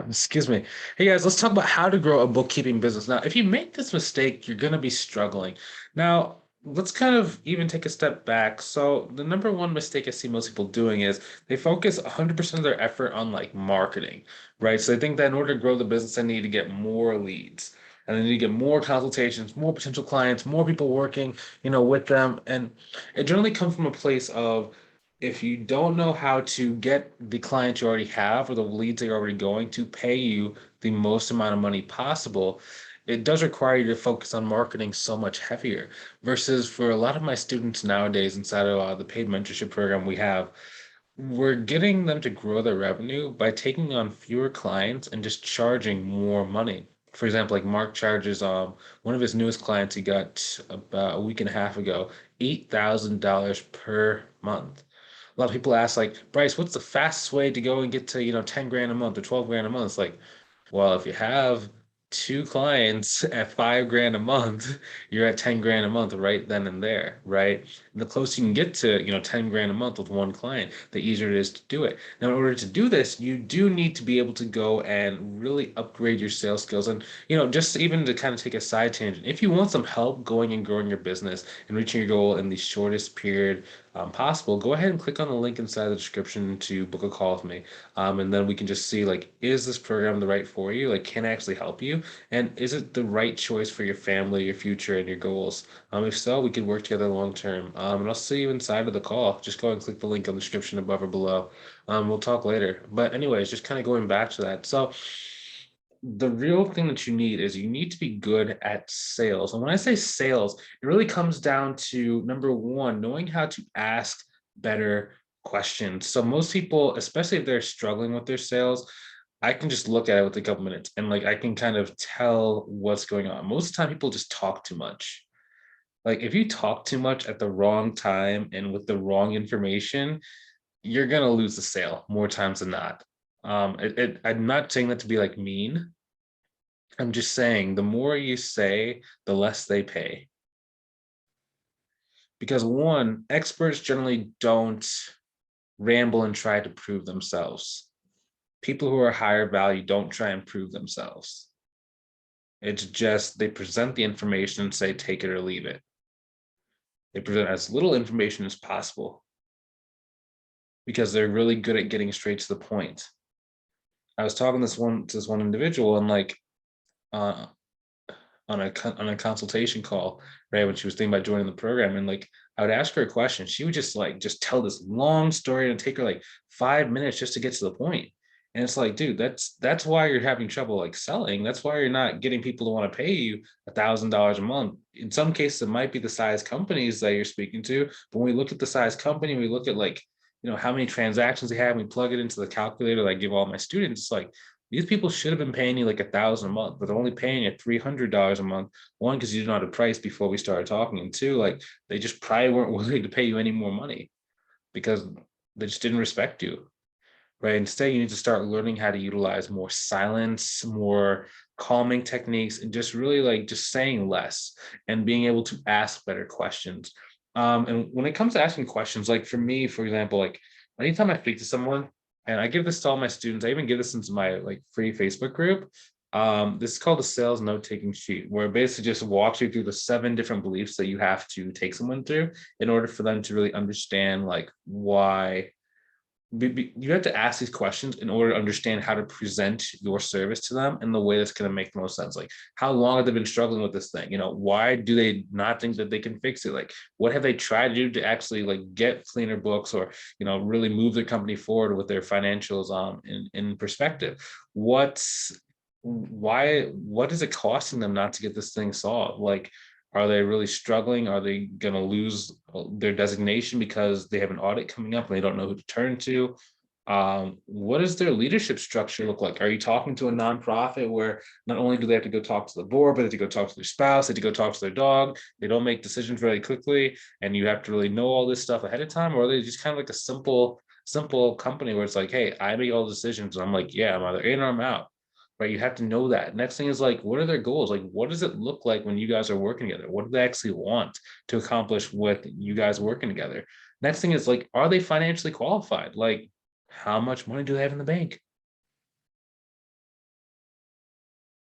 Excuse me. Hey guys, let's talk about how to grow a bookkeeping business. Now, if you make this mistake, you're going to be struggling. Now, let's kind of even take a step back. So, the number one mistake I see most people doing is they focus 100% of their effort on like marketing, right? So, they think that in order to grow the business, they need to get more leads and they need to get more consultations, more potential clients, more people working, with them. And it generally comes from a place of if you don't know how to get the clients you already have or the leads that you're already going to pay you the most amount of money possible, it does require you to focus on marketing so much heavier. Versus for a lot of my students nowadays inside of the paid mentorship program we have, we're getting them to grow their revenue by taking on fewer clients and just charging more money. For example, like Mark charges one of his newest clients he got about a week and a half ago, $8,000 per month. A lot of people ask like, Bryce, what's the fastest way to go and get to, 10 grand a month or 12 grand a month? It's like, well, if you have two clients at 5 grand a month, you're at 10 grand a month right then and there, right? And the closer you can get to, 10 grand a month with one client, the easier it is to do it. Now, in order to do this, you do need to be able to go and really upgrade your sales skills. And, just even to kind of take a side tangent, if you want some help going and growing your business and reaching your goal in the shortest period possible, go ahead and click on the link inside the description to book a call with me. And then we can just see like, is this program the right for you? Like, can I actually help you? And is it the right choice for your family, your future, and your goals? If so, we can work together long term. And I'll see you inside of the call. Just go and click the link on the description above or below. We'll talk later. But anyways, just kind of going back to that. So the real thing that you need is you need to be good at sales. And when I say sales, it really comes down to number one, knowing how to ask better questions. So most people, especially if they're struggling with their sales, I can just look at it with a couple minutes and like I can kind of tell what's going on. Most of the time, people just talk too much. Like if you talk too much at the wrong time and with the wrong information, you're gonna lose the sale more times than not. I'm not saying that to be like mean. I'm just saying the more you say, the less they pay. Because one, experts generally don't ramble and try to prove themselves. People who are higher value don't try and prove themselves. It's just they present the information and say, take it or leave it. They present as little information as possible because they're really good at getting straight to the point. I was talking to this one individual and like uh, on a consultation call, right, when she was thinking about joining the program, and like I would ask her a question, she would just like just tell this long story and take her like 5 minutes just to get to the point. And it's like, dude, that's why you're having trouble like selling. That's why you're not getting people to want to pay you $1,000 a month. In some cases, it might be the size companies that you're speaking to. But when we look at the size company, we look at like, how many transactions they have, and we plug it into the calculator that I give all my students. It's like these people should have been paying you like 1,000 a month, but they're only paying you $300 a month. One, because you didn't know the price before we started talking, and two, like they just probably weren't willing to pay you any more money because they just didn't respect you, right? Instead, you need to start learning how to utilize more silence, more calming techniques, and just really like just saying less and being able to ask better questions. And when it comes to asking questions, like for me, for example, like anytime I speak to someone, and I give this to all my students, I even give this into my like free Facebook group. This is called the sales note-taking sheet, where it basically just walks you through the 7 different beliefs that you have to take someone through in order for them to really understand like why you have to ask these questions in order to understand how to present your service to them in the way that's going to make the most sense. Like, how long have they been struggling with this thing? Why do they not think that they can fix it? Like, what have they tried to do to actually like get cleaner books or, really move their company forward with their financials in perspective? What is it costing them not to get this thing solved? Like, are they really struggling? Are they going to lose their designation because they have an audit coming up and they don't know who to turn to? What does their leadership structure look like? Are you talking to a nonprofit where not only do they have to go talk to the board, but they have to go talk to their spouse, they have to go talk to their dog, they don't make decisions very quickly, and you have to really know all this stuff ahead of time? Or are they just kind of like a simple company where it's like, hey, I make all the decisions and I'm like, yeah, I'm either in or I'm out, right? You have to know that. Next thing is like, what are their goals? Like, what does it look like when you guys are working together? What do they actually want to accomplish with you guys working together? Next thing is like, are they financially qualified? Like, how much money do they have in the bank?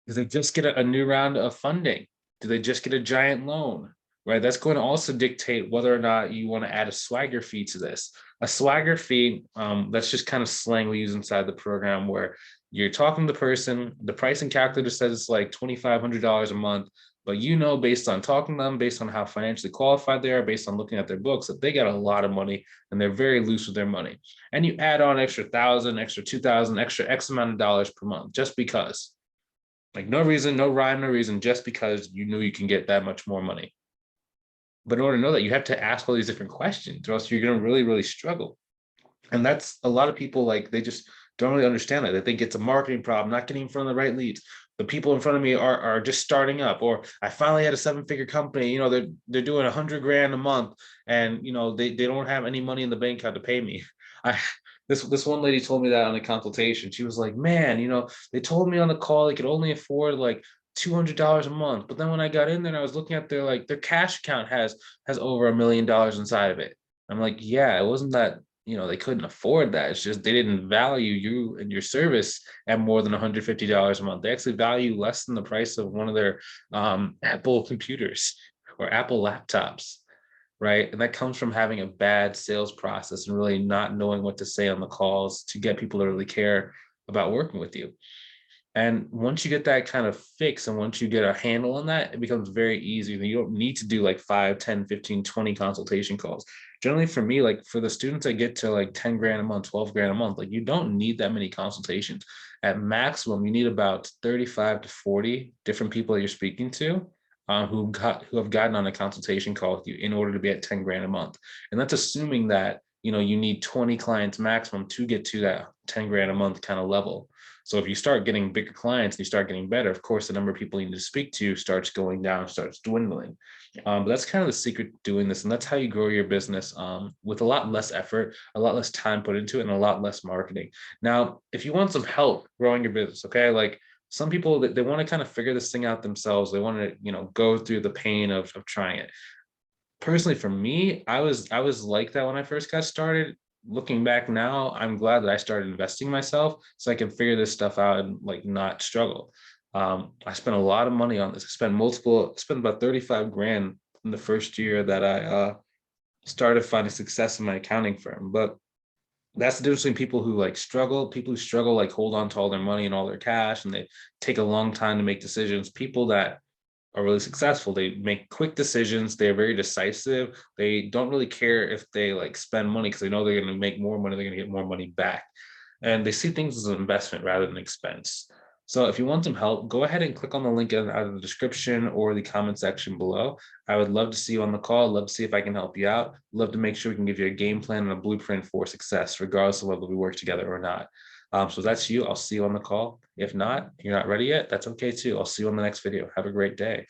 Do they just get a new round of funding? Do they just get a giant loan? Right. That's going to also dictate whether or not you want to add a swagger fee to this. A swagger fee, that's just kind of slang we use inside the program where you're talking to the person, the pricing calculator says it's like $2,500 a month, but you know, based on talking to them, based on how financially qualified they are, based on looking at their books, that they got a lot of money and they're very loose with their money. And you add on extra 1,000, extra 2,000, extra X amount of dollars per month, just because. Like no reason, no rhyme, no reason, just because you knew you can get that much more money. But in order to know that, you have to ask all these different questions, or else you're going to really, really struggle. And that's a lot of people, like, they just don't really understand that. They think it's a marketing problem, not getting in front of the right leads. The people in front of me are just starting up, or I finally had a 7-figure company. They're doing 100 grand a month, and they don't have any money in the bank account to pay me. I this one lady told me that on a consultation. She was like, man, they told me on the call they could only afford like $200 a month, but then when I got in there and I was looking at their cash account has over $1 million inside of it. I'm like, yeah, it wasn't that they couldn't afford that. It's just they didn't value you and your service at more than $150 a month. They actually value less than the price of one of their Apple computers or Apple laptops, right? And that comes from having a bad sales process and really not knowing what to say on the calls to get people to really care about working with you. And once you get that kind of fix and once you get a handle on that, it becomes very easy. You don't need to do like 5, 10, 15, 20 consultation calls. Generally for me, like for the students that get to like 10 grand a month, 12 grand a month, like you don't need that many consultations. At maximum, you need about 35 to 40 different people you're speaking to who have gotten on a consultation call with you in order to be at 10 grand a month. And that's assuming that, you need 20 clients maximum to get to that 10 grand a month kind of level. So if you start getting bigger clients and you start getting better, of course, the number of people you need to speak to starts going down, starts dwindling. But that's kind of the secret to doing this. And that's how you grow your business with a lot less effort, a lot less time put into it, and a lot less marketing. Now, if you want some help growing your business, okay, like some people, they want to kind of figure this thing out themselves. They want to, go through the pain of trying it. Personally, for me, I was like that when I first got started. Looking back now, I'm glad that I started investing in myself so I can figure this stuff out and like not struggle. I spent a lot of money on this. I spent about 35 grand in the first year that I started finding success in my accounting firm. But that's the difference between people who struggle, like hold on to all their money and all their cash, and they take a long time to make decisions. People that are really successful, they make quick decisions, they're very decisive, they don't really care if they like spend money because they know they're going to make more money, they're going to get more money back, and they see things as an investment rather than expense. So if you want some help, go ahead and click on the link in either the description or the comment section below. I would love to see you on the call. Love to see if I can help you out. Love to make sure we can give you a game plan and a blueprint for success, regardless of whether we work together or not. So that's you. I'll see you on the call. If not, you're not ready yet, that's okay too. I'll see you on the next video. Have a great day.